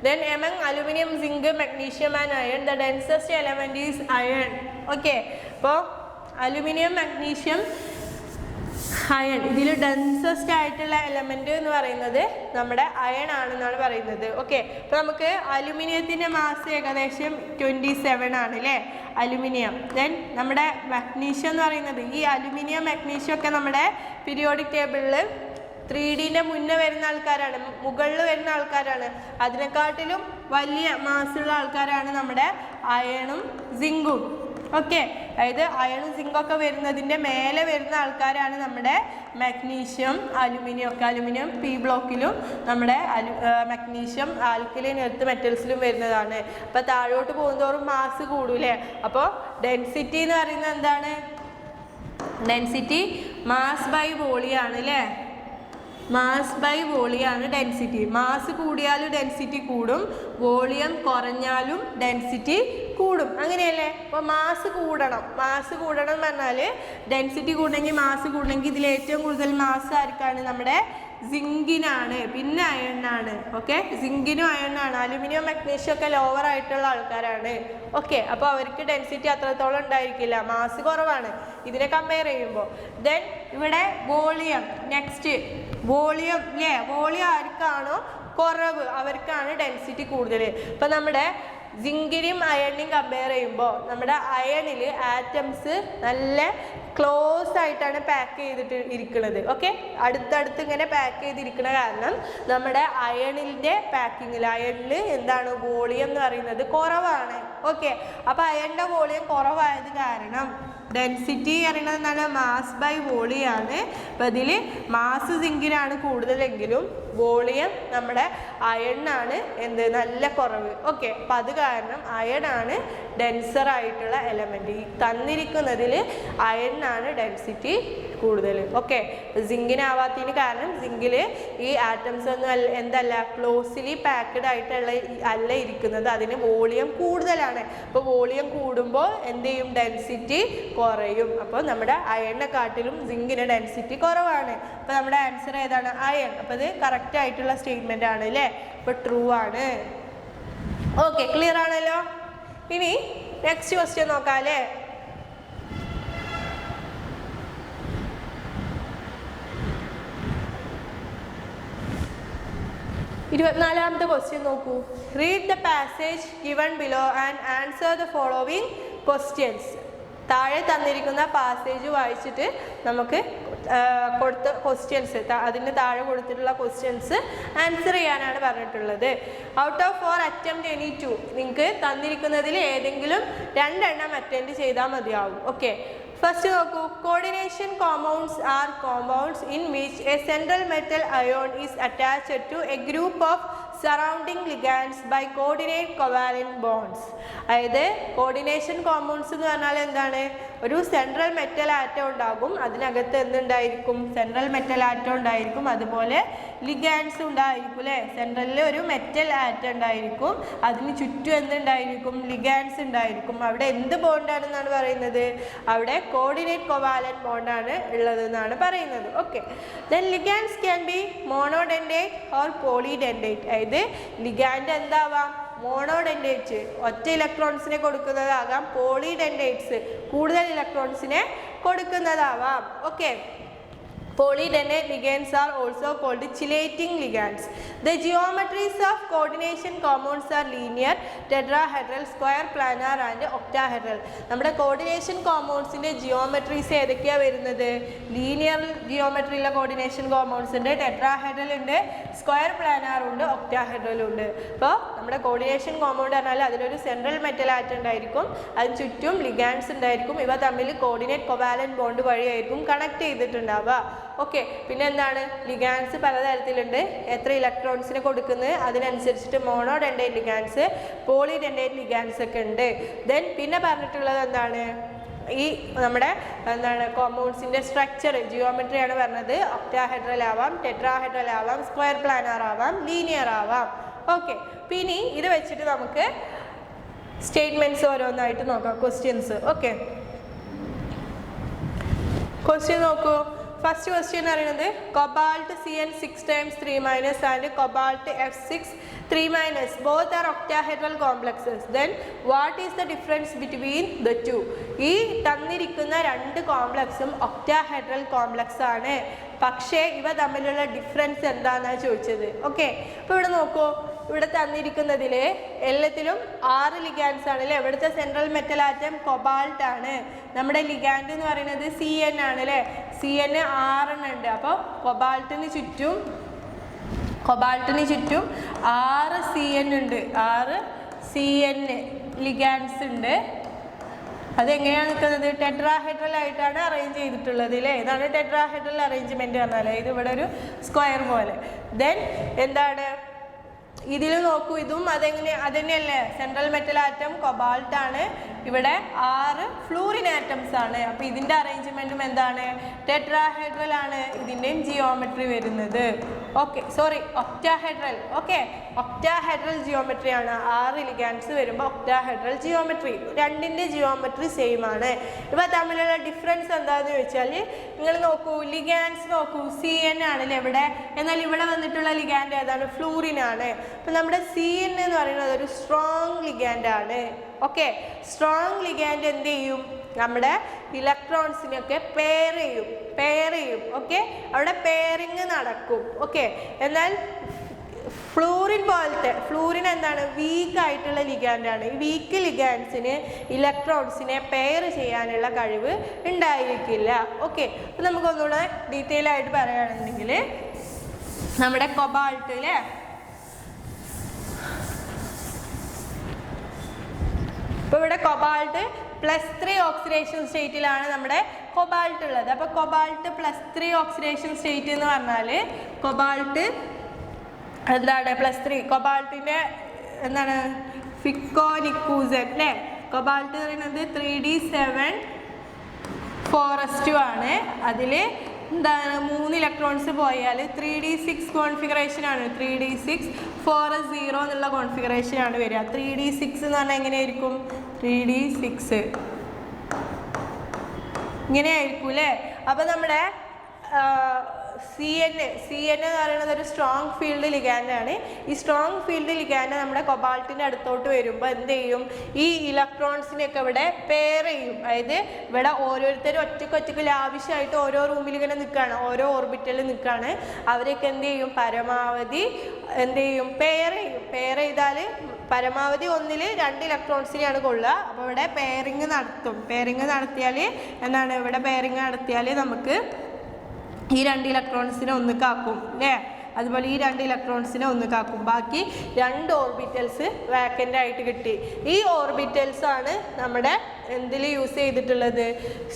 Then among aluminum, zinc, magnesium and iron, the densest element is iron. Okay, അപ്പോൾ അലുമിനിയം, മഗ്നീഷ്യം, അയൺ, ഇതിൽ ഡെൻസസ്റ്റ് ആയിട്ടുള്ള എലമെന്റ് എന്ന് പറയുന്നത് നമ്മുടെ അയൺ ആണെന്നാണ് പറയുന്നത്. ഓക്കെ, അപ്പോൾ നമുക്ക് അലുമിനിയത്തിൻ്റെ മാസ് ഏകദേശം 27 ആണ് അല്ലേ, അലുമിനിയം. ദെൻ നമ്മുടെ മഗ്നീഷ്യം എന്ന് പറയുന്നത്, ഈ അലുമിനിയം മഗ്നീഷ്യം ഒക്കെ നമ്മുടെ പീരിയോഡിക് ടേബിളിൽ 3Dൻ്റെ മുന്നേ വരുന്ന ആൾക്കാരാണ്, മുകളിൽ വരുന്ന ആൾക്കാരാണ്. അതിനെക്കാട്ടിലും വലിയ മാസുള്ള ആൾക്കാരാണ് നമ്മുടെ അയണും സിങ്കും. ഓക്കെ, അതായത് അയണും സിങ്കൊക്കെ വരുന്നതിൻ്റെ മേലെ വരുന്ന ആൾക്കാരാണ് നമ്മുടെ മഗ്നീഷ്യം, അലുമിനിയം ഒക്കെ. അലുമിനിയം പി ബ്ലോക്കിലും നമ്മുടെ മഗ്നീഷ്യം ആൽക്കലൈൻ എർത്ത് മെറ്റൽസിലും വരുന്നതാണ്. അപ്പോൾ താഴോട്ട് പോകുന്തോറും മാസ് കൂടൂലേ. അപ്പോൾ ഡെൻസിറ്റി എന്ന് പറയുന്നത് എന്താണ്? ഡെൻസിറ്റി മാസ് ബൈ വോളിയാണ് അല്ലേ. മാസ് ബൈ വോളിയാണ് ഡെൻസിറ്റി. മാസ് കൂടിയാലും ഡെൻസിറ്റി കൂടും, വോളിയം കുറഞ്ഞാലും ഡെൻസിറ്റി കൂടും, അങ്ങനെയല്ലേ. അപ്പോൾ മാസ് കൂടണം എന്ന് പറഞ്ഞാൽ ഡെൻസിറ്റി കൂടണമെങ്കിൽ മാസ് കൂടണമെങ്കിൽ ഇതിൽ ഏറ്റവും കൂടുതൽ മാസ് ആർക്കാണ്? നമ്മുടെ സിങ്കിനാണ്, പിന്നെ അയണിനാണ്. ഓക്കെ, സിങ്കിനും അയണിനാണ്. അലുമിനിയം മഗ്നീഷ്യം ഒക്കെ ലോവർ ആയിട്ടുള്ള ആൾക്കാരാണ്. ഓക്കെ, അപ്പോൾ അവർക്ക് ഡെൻസിറ്റി അത്രത്തോളം ഉണ്ടായിരിക്കില്ല, മാസ് കുറവാണ് ഇതിനെ കമ്പയർ ചെയ്യുമ്പോൾ. ദെൻ ഇവിടെ വോളിയം, നെക്സ്റ്റ് വോളിയം അല്ലേ. വോളിയം ആർക്കാണോ കുറവ് അവർക്കാണ് ഡെൻസിറ്റി കൂടുതൽ. ഇപ്പം നമ്മുടെ സിങ്കിനെയും അയണിനെയും കമ്പയർ ചെയ്യുമ്പോൾ നമ്മുടെ അയണിൽ ആറ്റംസ് നല്ല ക്ലോസ് ആയിട്ടാണ് പാക്ക് ചെയ്തിട്ട് ഇരിക്കുന്നത്. ഓക്കെ, അടുത്തടുത്ത് ഇങ്ങനെ പാക്ക് ചെയ്തിരിക്കുന്ന കാരണം നമ്മുടെ അയണിൻ്റെ പാക്കിങ്ങിൽ എന്താണ് വോളിയം എന്ന് പറയുന്നത് കുറവാണ്. ഓക്കെ, അപ്പോൾ അയണിൻ്റെ വോളിയം കുറവായത് കാരണം ഡെൻസിറ്റി പറയുന്നത് എന്താണ്? മാസ് ബൈ വോളിയാണ്. അപ്പോൾ ഇതിൽ മാസ് സിങ്കിനാണ് കൂടുതലെങ്കിലും വോളിയം നമ്മുടെ അയണിനാണ് നല്ല കുറവ്. ഓക്കെ, അപ്പം അത് കാരണം അയണാണ് ഡെൻസർ ആയിട്ടുള്ള എലമെൻറ്റ്. ഈ തന്നിരിക്കുന്നതിൽ അയണിനാണ് ഡെൻസിറ്റി കൂടുതൽ. ഓക്കെ, സിങ്കിനാവാത്തതിന് കാരണം സിങ്കിൽ ഈ ആറ്റംസ് ഒന്നും എന്തല്ല ക്ലോസ്ലി പാക്ക്ഡ് ആയിട്ടുള്ള അല്ല ഇരിക്കുന്നത്, അതിന് വോളിയം കൂടുതലാണ്. അപ്പോൾ വോളിയം കൂടുമ്പോൾ എന്ത് ചെയ്യും? ഡെൻസിറ്റി കുറയും. അപ്പോൾ നമ്മുടെ അയണിനെക്കാട്ടിലും സിങ്കിന് ഡെൻസിറ്റി കുറവാണ്. അപ്പോൾ നമ്മുടെ ആൻസർ ഏതാണ്? അയൺ. അപ്പോൾ ഇത് കറക്റ്റ് ആയിട്ടുള്ള സ്റ്റേറ്റ്മെന്റ് ആണ് അല്ലേ. അപ്പോൾ ട്രൂ ആണ്. ഓക്കെ, ക്ലിയർ ആണല്ലോ. ഇനി നെക്സ്റ്റ് ക്വസ്റ്റ്യൻ നോക്കാം അല്ലേ. ഇരുപത്തിനാലാമത്തെ ക്വസ്റ്റ്യൻ നോക്കൂ. Read the passage given below and answer the following questions. താഴെ തന്നിരിക്കുന്ന പാസേജ് വായിച്ചിട്ട് നമുക്ക് കൊടുത്ത ക്വസ്റ്റ്യൻസ്, അതിന് താഴെ കൊടുത്തിട്ടുള്ള ക്വസ്റ്റ്യൻസ് ആൻസർ ചെയ്യാനാണ് പറഞ്ഞിട്ടുള്ളത്. Out of 4 attempt any 2. നിങ്ങൾക്ക് തന്നിരിക്കുന്നതിൽ ഏതെങ്കിലും 2 എണ്ണം അറ്റൻഡ് ചെയ്താൽ മതിയാവും. ഓക്കെ, ഫസ്റ്റ് നോക്കൂ. Coordination compounds are compounds in which a central metal ion is attached to a group of surrounding ligands by coordinate covalent bonds. അതായത് കോർഡിനേഷൻ കോമ്പൗണ്ട്സ് എന്ന് പറഞ്ഞാൽ എന്താണ്? ഒരു സെൻട്രൽ മെറ്റൽ ആറ്റം ഉണ്ടാകും, അതിനകത്ത് എന്തുണ്ടായിരിക്കും? സെൻട്രൽ മെറ്റൽ ആറ്റം ഉണ്ടായിരിക്കും, അതുപോലെ ലിഗാൻഡ്സ് ഉണ്ടായിരിക്കും അല്ലേ. സെൻട്രലിൽ ഒരു മെറ്റൽ ആറ്റം ഉണ്ടായിരിക്കും, അതിന് ചുറ്റും എന്തുണ്ടായിരിക്കും? ലിഗാൻഡ്സ് ഉണ്ടായിരിക്കും. അവിടെ എന്ത് ബോണ്ടാണെന്നാണ് പറയുന്നത്? അവിടെ കോർഡിനേറ്റ് കോവാലന്റ് ബോണ്ടാണ് ഉള്ളതെന്നാണ് പറയുന്നത്. Okay, then ligands can be monodentate or polydentate. അതായത് ലിഗാൻഡ് എന്താവാം? മോണോഡെൻഡേറ്റ്സ് ഒറ്റ ഇലക്ട്രോൺസിനെ കൊടുക്കുന്നതാകാം, പോളിഡെൻഡേറ്റ്സ് കൂടുതൽ ഇലക്ട്രോൺസിനെ കൊടുക്കുന്നതാവാം. Okay, polydendate ligands are also called chelating ligands. The geometries of coordination compounds are linear, tetrahedral, square planar and octahedral. നമ്മുടെ coordination കോമ്പൗണ്ട്സിൻ്റെ ജിയോമെട്രീസ് ഏതൊക്കെയാണ് വരുന്നത്? ലീനിയർ ജിയോമെട്രിയിലെ കോർഡിനേഷൻ കോമ്പൗണ്ട്സ് ഉണ്ട്, ടെട്രാഹെഡ്രൽ ഉണ്ട്, സ്ക്വയർ പ്ലാനാർ ഉണ്ട്, ഒക്ടാഹെഡ്രൽ ഉണ്ട്. അപ്പോൾ നമ്മുടെ കോർഡിനേഷൻ കോമ്പൗണ്ട് പറഞ്ഞാൽ അതിലൊരു സെൻട്രൽ മെറ്റൽ ആറ്റം ഉണ്ടായിരിക്കും, അതിന് ചുറ്റും ലിഗാൻഡ്സ് ഉണ്ടായിരിക്കും, ഇവ തമ്മിൽ കോർഡിനേറ്റ് കോവാലന്റ് ബോണ്ട് വഴിയായിരിക്കും കണക്ട് ചെയ്തിട്ടുണ്ടാവുക. ഓക്കെ, പിന്നെ എന്താണ്? ലിഗാൻഡ്സ് പലതരത്തിലുണ്ട്. എത്ര ഇലക്ട്രോൺസിന് കൊടുക്കുന്നത് അതിനനുസരിച്ചിട്ട് മോണോഡെൻഡേറ്റ് ലിഗാൻഡ്സ്, പോളിഡെൻഡേറ്റ് ലിഗാൻഡ്സ് ഒക്കെ ഉണ്ട്. ദെൻ പിന്നെ പറഞ്ഞിട്ടുള്ളത് എന്താണ്? ഈ നമ്മുടെ എന്താണ് കോമ്പൗണ്ട്സിൻ്റെ സ്ട്രക്ചർ ജിയോമെട്രിയാണ് പറഞ്ഞത്. ഒക്ടാഹെഡ്രൽ ആവാം, ടെട്രാഹെഡ്രൽ ആവാം, സ്ക്വയർ പ്ലാനാർ ആവാം, ലീനിയർ ആവാം. ഓക്കെ, പിന്നെ ഇത് വെച്ചിട്ട് നമുക്ക് സ്റ്റേറ്റ്മെൻറ്റ്സ് ഓരോന്നായിട്ട് നോക്കാം, ക്വസ്റ്റ്യൻസ്. ഓക്കെ, ക്വസ്റ്റ്യൻ നോക്കൂ. ഫസ്റ്റ് ക്വസ്റ്റ്യൻ പറയുന്നത് cobalt CN6 times 3- and cobalt F6 3- both are octahedral complexes. Then what is the difference between the two? ഈ തന്നിരിക്കുന്ന രണ്ട് കോംപ്ലക്സും ഒക്ടാഹെഡ്രൽ കോംപ്ലക്സ് ആണ്. പക്ഷേ ഇവ തമ്മിലുള്ള ഡിഫറൻസ് എന്താണെന്നാണ് ചോദിച്ചത്. ഓക്കെ, അപ്പോൾ ഇവിടെ നോക്കൂ, ഇവിടെ തന്നിരിക്കുന്നതിൽ എല്ലാത്തിലും 6 ലിഗാൻഡ്സ് ആണ് അല്ലേ. ഇവിടുത്തെ സെൻട്രൽ മെറ്റൽ ആറ്റം കൊബാൾട്ട് ആണ്. നമ്മുടെ ലിഗാൻഡ് എന്ന് പറയുന്നത് CN ആണ് അല്ലേ. CN 6 എണ്ണം ഉണ്ട്. അപ്പോൾ കൊബാൾട്ടിന് ചുറ്റും 6 CN ഉണ്ട്. 6 CN ലിഗാൻഡ്സ് ഉണ്ട്. അതെങ്ങനെയാണ് നിൽക്കുന്നത്? ടെട്രാഹെഡ്രൽ ആയിട്ടാണ് അറേഞ്ച് ചെയ്തിട്ടുള്ളത് അല്ലേ. ഇതാണ് ടെട്രാഹെഡ്രൽ അറേഞ്ച്മെന്റ് പറഞ്ഞാൽ. ഇത് ഇവിടെ ഒരു സ്ക്വയർ പോലെ. ദെൻ എന്താണ് ഇതിൽ നോക്കൂ, ഇതും അതന്നെയല്ലേ. സെൻട്രൽ മെറ്റൽ ആറ്റം കൊബാൾട്ട് ആണ്. ഇവിടെ 6 ഫ്ലൂറിൻ ആറ്റംസ് ആണ്. അപ്പോൾ ഇതിൻ്റെ അറേഞ്ച്മെൻറ്റും എന്താണ്? ടെട്രാഹെഡ്രൽ ആണ് ഇതിൻ്റെയും ജിയോമെട്രി വരുന്നത്. Okay, sorry, octahedral. Okay, octahedral geometry ആണ്. 6 ലിഗാൻഡ്സ് വരുമ്പോൾ ഒക്ടാഹെഡ്രൽ ജിയോമെട്രി. രണ്ടിൻ്റെ ജിയോമെട്രി സെയിം ആണ്. ഇവ തമ്മിലുള്ള ഡിഫറൻസ് എന്താണെന്ന് ചോദിച്ചാൽ നിങ്ങൾ നോക്കൂ, ലിഗാൻഡ്സ് നോക്കൂ, CN ആണല്ലേ ഇവിടെ. എന്നാൽ ഇവിടെ വന്നിട്ടുള്ള ലിഗാൻഡ് ഏതാണ്? ഫ്ലൂറിൻ ആണ്. അപ്പം നമ്മുടെ CN എന്ന് പറയുന്നത് ഒരു സ്ട്രോങ് ലിഗാൻഡ് ആണ്. ഓക്കെ, സ്ട്രോങ് ലിഗാൻഡ് എന്ത് ചെയ്യും? നമ്മുടെ ഇലക്ട്രോൺസിനൊക്കെ പെയർ ചെയ്യും. ഓക്കെ, അവിടെ പെയറിങ് നടക്കും. ഓക്കെ, എന്നാൽ ഫ്ലൂറിൻ എന്താണ്? വീക്ക് ആയിട്ടുള്ള ലിഗാൻഡാണ്. ഈ വീക്ക് ലിഗാൻഡ്സിന് ഇലക്ട്രോൺസിനെ പെയർ ചെയ്യാനുള്ള കഴിവ് ഉണ്ടായിരിക്കില്ല. ഓക്കെ, അപ്പം നമുക്കൊന്നുകൂടെ ഡീറ്റെയിൽ ആയിട്ട് പറയുകയാണെന്നുണ്ടെങ്കിൽ നമ്മുടെ കൊബാൾട്ട് അല്ലേ, ഇപ്പോൾ ഇവിടെ കൊബാൾട്ട് +3 ഓക്സിഡേഷൻ സ്റ്റേറ്റിലാണ് നമ്മുടെ കൊബാൾട്ട് ഉള്ളത്. അപ്പോൾ കൊബാൾട്ട് +3 ഓക്സിഡേഷൻ സ്റ്റേറ്റ് എന്ന് പറഞ്ഞാൽ കൊബാൾട്ട് എന്താണ്? +3 കൊബാൾട്ടിൻ്റെ എന്താണ്? ഫിക്കോനിക്കൂസൻ അല്ലേ. കൊബാൾട്ട് എന്ന് പറയുന്നത് 3d7 ആണ്. അതിൽ എന്താണ്? 3 ഇലക്ട്രോൺസ് പോയാൽ 3d6 കോൺഫിഗറേഷൻ ആണ്. 3d6 4s0 എന്നുള്ള കോൺഫിഗറേഷൻ ആണ് വരിക. 3d6 എന്ന് പറഞ്ഞാൽ എങ്ങനെയായിരിക്കും? 3d6 ഇങ്ങനെയായിരിക്കും അല്ലേ. അപ്പം നമ്മുടെ CN എന്ന് പറയുന്നത് ഒരു സ്ട്രോങ് ഫീൽഡ് ലിഗാൻഡാണ്. ഈ സ്ട്രോങ് ഫീൽഡ് ലിഗാൻഡ് നമ്മുടെ കൊബാൾട്ടിൻ്റെ അടുത്തോട്ട് വരുമ്പോൾ എന്ത് ചെയ്യും? ഈ ഇലക്ട്രോൺസിനെയൊക്കെ ഇവിടെ പെയർ ചെയ്യും. അതായത് ഇവിടെ ഓരോരുത്തരും ഒറ്റയ്ക്ക് ലാവിഷായിട്ട് ഓരോ റൂമിൽ ഇങ്ങനെ നിൽക്കുകയാണ്, ഓരോ ഓർബിറ്റലിൽ നിൽക്കുകയാണ്. അവരൊക്കെ എന്ത് ചെയ്യും? പരമാവധി എന്ത് ചെയ്യും? പെയർ ചെയ്താൽ പരമാവധി ഒന്നിൽ 2 ഇലക്ട്രോൺസിനെയാണ് കൊള്ളുക. അപ്പോൾ ഇവിടെ പെയറിങ് നടത്തിയാൽ എന്താണ്? ഇവിടെ പെയറിങ് നടത്തിയാൽ നമുക്ക് ഈ 2 ഇലക്ട്രോൺസിനെ ഒന്നിക്കാക്കും അല്ലേ. അതുപോലെ ഈ 2 ഇലക്ട്രോൺസിനെ ഒന്നിക്കാക്കും. ബാക്കി 2 ഓർബിറ്റൽസ് വാക്കൻ്റ് ആയിട്ട് കിട്ടി. ഈ ഓർബിറ്റൽസ് ആണ് നമ്മുടെ എന്തിൽ യൂസ് ചെയ്തിട്ടുള്ളത്?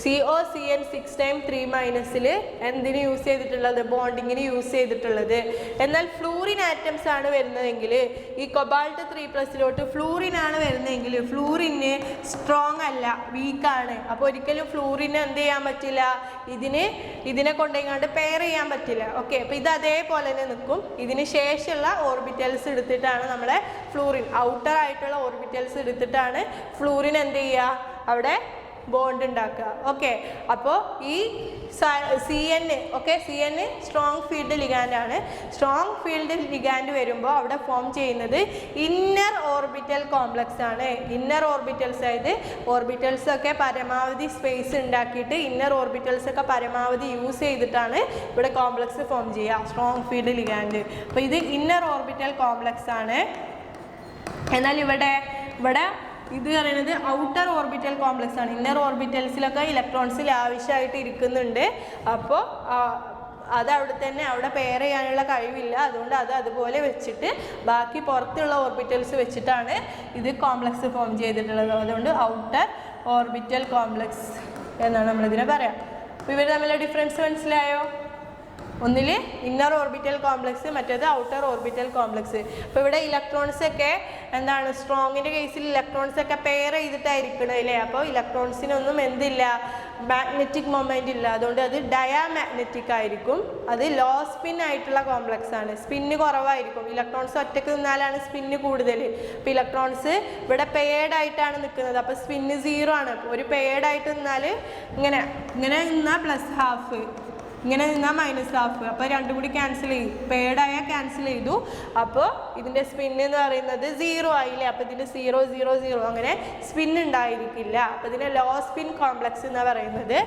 COCN6 times 3- എന്തിന് യൂസ് ചെയ്തിട്ടുള്ളത്? ബോണ്ടിങ്ങിന് യൂസ് ചെയ്തിട്ടുള്ളത്. എന്നാൽ ഫ്ലൂറിൻ ആറ്റംസ് ആണ് വരുന്നതെങ്കിൽ, ഈ കൊബാൾട്ട് 3+ ഫ്ലൂറിൻ ആണ് വരുന്നതെങ്കിൽ ഫ്ലൂറിന് സ്ട്രോങ് അല്ല, വീക്കാണ്. അപ്പോൾ ഒരിക്കലും ഫ്ലൂറിന് എന്ത് ചെയ്യാൻ പറ്റില്ല? ഇതിനെ കൊണ്ടുപോയിങ്ങാണ്ട് പെയർ ചെയ്യാൻ പറ്റില്ല. ഓക്കെ, അപ്പോൾ ഇത് അതേപോലെ തന്നെ നിൽക്കും. ഇതിന് ശേഷമുള്ള ഓർബിറ്റൽസ് എടുത്തിട്ടാണ് നമ്മുടെ ഫ്ലൂറിൻ, ഔട്ടർ ആയിട്ടുള്ള ഓർബിറ്റൽസ് എടുത്തിട്ടാണ് ഫ്ലൂറിൻ എന്ത് ചെയ്യുക? അവിടെ ബോണ്ട് ഉണ്ടാക്കുക. ഓക്കെ, അപ്പോൾ ഈ CN സ്ട്രോങ് ഫീൽഡ് ലിഗാൻഡ് ആണ്. സ്ട്രോങ് ഫീൽഡ് ലിഗാൻഡ് വരുമ്പോൾ അവിടെ ഫോം ചെയ്യുന്നത് ഇന്നർ ഓർബിറ്റൽ കോംപ്ലക്സ് ആണ്. ഇന്നർ ഓർബിറ്റൽസ്, അതായത് ഓർബിറ്റൽസ് ഒക്കെ പരമാവധി സ്പേസ് ഉണ്ടാക്കിയിട്ട് ഇന്നർ ഓർബിറ്റൽസ് ഒക്കെ പരമാവധി യൂസ് ചെയ്തിട്ടാണ് ഇവിടെ കോംപ്ലക്സ് ഫോം ചെയ്യുക, സ്ട്രോങ് ഫീൽഡ് ലിഗാൻഡ്. അപ്പോൾ ഇത് ഇന്നർ ഓർബിറ്റൽ കോംപ്ലക്സ് ആണ്. എന്നാൽ ഇവിടെ ഇത് പറയുന്നത് ഔട്ടർ ഓർബിറ്റൽ കോംപ്ലക്സ് ആണ്. ഇന്നർ ഓർബിറ്റൽസിലൊക്കെ ഇലക്ട്രോൺസ് ലാവിഷായിട്ട് ഇരിക്കുന്നുണ്ട്. അപ്പോൾ അത് അവിടെ പെയർ ചെയ്യാനുള്ള കഴിവില്ല. അതുകൊണ്ട് അതുപോലെ വെച്ചിട്ട് ബാക്കി പുറത്തുള്ള ഓർബിറ്റൽസ് വെച്ചിട്ടാണ് ഇത് കോംപ്ലക്സ് ഫോം ചെയ്തിട്ടുള്ളത്. അതുകൊണ്ട് ഔട്ടർ ഓർബിറ്റൽ കോംപ്ലക്സ് എന്നാണ് നമ്മളിതിനെ പറയാം. അപ്പോൾ ഇവർ തമ്മിലുള്ള ഡിഫറൻസ് മനസ്സിലായോ? ഒന്നിൽ ഇന്നർ ഓർബിറ്റൽ കോംപ്ലക്സ്, മറ്റേത് ഔട്ടർ ഓർബിറ്റൽ കോംപ്ലക്സ്. അപ്പോൾ ഇവിടെ ഇലക്ട്രോൺസ് ഒക്കെ എന്താണ്? സ്ട്രോങ്ങിൻ്റെ കേസിൽ ഇലക്ട്രോൺസ് ഒക്കെ പെയർ ചെയ്തിട്ടായിരിക്കണം അല്ലേ. അപ്പോൾ ഇലക്ട്രോൺസിനൊന്നും എന്തില്ല? മാഗ്നറ്റിക് മൊമെൻ്റ് ഇല്ല. അതുകൊണ്ട് അത് ഡയാമാഗ്നറ്റിക് ആയിരിക്കും. അത് ലോ സ്പിൻ ആയിട്ടുള്ള കോംപ്ലക്സ് ആണ്. സ്പിന്ന് കുറവായിരിക്കും. ഇലക്ട്രോൺസ് ഒറ്റയ്ക്ക് നിന്നാലാണ് സ്പിന്ന് കൂടുതൽ. അപ്പോൾ ഇലക്ട്രോൺസ് ഇവിടെ പെയർഡ് ആയിട്ടാണ് നിൽക്കുന്നത്. അപ്പോൾ സ്പിന്ന് 0 ആണ്. ഒരു പെയർഡ് ആയിട്ട് നിന്നാൽ ഇങ്ങനെ നിന്നാൽ +½ ഇങ്ങനെ നിന്നാൽ -12. അപ്പോൾ രണ്ടും കൂടി ക്യാൻസൽ ചെയ്യും, പേഡായാൽ ക്യാൻസൽ ചെയ്തു. അപ്പോൾ ഇതിൻ്റെ സ്പിൻ എന്ന് പറയുന്നത് 0 ആയില്ലേ. അപ്പോൾ ഇതിൻ്റെ 0 0 0 അങ്ങനെ സ്പിൻ ഉണ്ടായിരിക്കില്ല. അപ്പോൾ ഇതിനെ ലോ സ്പിൻ കോംപ്ലക്സ് എന്നാണ് പറയുന്നത്.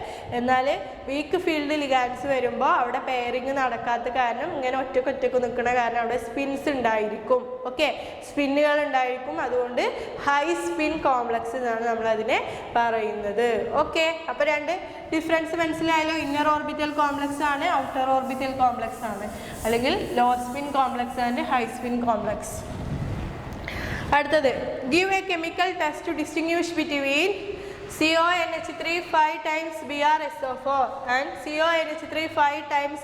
എന്നാൽ വീക്ക് ഫീൽഡ് ലിഗാൻഡ്സ് വരുമ്പോൾ അവിടെ പെയറിങ് നടക്കാത്ത കാരണം, ഇങ്ങനെ ഒറ്റക്ക് നിൽക്കുന്ന കാരണം അവിടെ സ്പിൻസ് ഉണ്ടായിരിക്കും. ഓക്കെ, സ്പിന്നുകൾ ഉണ്ടായിരിക്കും. അതുകൊണ്ട് ഹൈ സ്പിൻ കോംപ്ലക്സ് എന്നാണ് നമ്മളതിനെ പറയുന്നത്. ഓക്കെ, അപ്പോൾ രണ്ട് ഡിഫറൻസ് മനസ്സിലായാലോ. ഇന്നർ ഓർബിറ്റൽ കോംപ്ലക്സ് ആണ്, ഔട്ടർ ഓർബിറ്റൽ കോംപ്ലക്സ് ആണ്, അല്ലെങ്കിൽ low spin complex and high spin complex. അടുത്തത്, give a chemical test to distinguish between CONH3 5 times BrSO4 and CONH3 5 times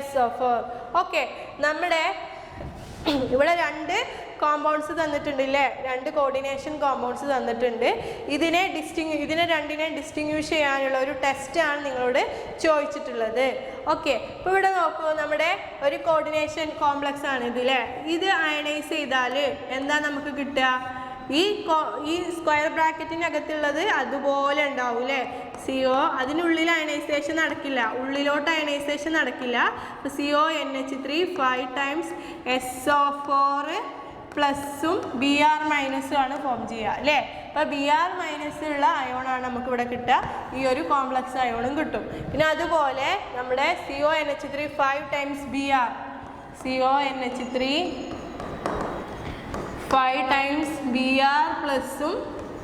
SO4. Okay, നമ്മുടെ ഇവിടെ രണ്ട് കോമ്പൗണ്ട്സ് തന്നിട്ടുണ്ടല്ലേ, രണ്ട് കോർഡിനേഷൻ കോമ്പൗണ്ട്സ് തന്നിട്ടുണ്ട്. ഇതിനെ രണ്ടിനെ ഡിസ്റ്റിങ്വിഷ് ചെയ്യാനുള്ള ഒരു ടെസ്റ്റാണ് നിങ്ങളോട് ചോദിച്ചിട്ടുള്ളത്. ഓക്കെ, ഇപ്പോൾ ഇവിടെ നോക്കൂ, നമ്മുടെ ഒരു കോർഡിനേഷൻ കോംപ്ലക്സ് ആണ് ഇതില്ലേ. ഇത് അയണൈസ് ചെയ്താൽ എന്താ നമുക്ക് കിട്ടുക? ഈ സ്ക്വയർ ബ്രാക്കറ്റിനകത്തുള്ളത് അതുപോലെ ഉണ്ടാവും അല്ലേ. CO അതിനുള്ളിൽ അയണൈസേഷൻ നടക്കില്ല, ഉള്ളിലോട്ട് അയണൈസേഷൻ നടക്കില്ല. അപ്പോൾ CONH3 5 times SO4 പ്ലസും Br മൈനസും ആണ് ഫോം ചെയ്യുക അല്ലേ. അപ്പോൾ Br മൈനസ് ഉള്ള അയോണാണ് നമുക്ക് ഇവിടെ കിട്ടുക. ഈ ഒരു കോംപ്ലക്സ് അയോണും കിട്ടും. പിന്നെ അതുപോലെ നമ്മുടെ CONH3 5 times Br, CONH3 5 times Br പ്ലസും